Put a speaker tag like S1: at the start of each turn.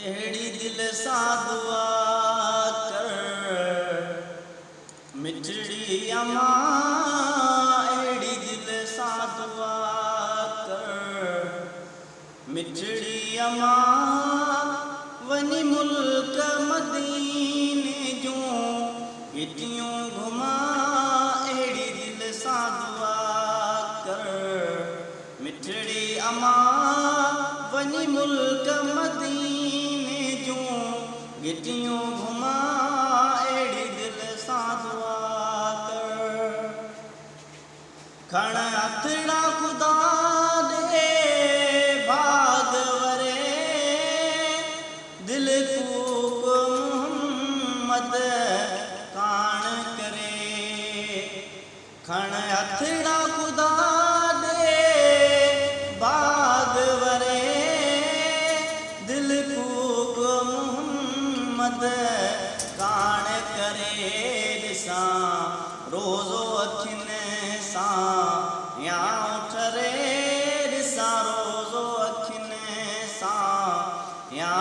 S1: एड़ी दिल सां दुआ कर मिठड़ी अमा, एड़ी दिल सां दुआ कर मिठड़ी अमा, वनी मुल्क मदीने जूं गिटियूं घुमा, एड़ी दिल सां दुआ कर मिठड़ी अमा, वनी मुल्क मदीने जूं गिटियूं घुमा, एड़ी दिल सां दुआ कर। खण हथड़ा खुदा दे भाग वरे, दिल कूक मोहम्मद कान करे। खण हथड़ा खुदा दे भाग वरे, दिल कूक मोहम्मद कान करे। ॾिसां रोज़ो अखियुनि सां या उठ रे, ॾिसां रोज़ो अखियुनि सां या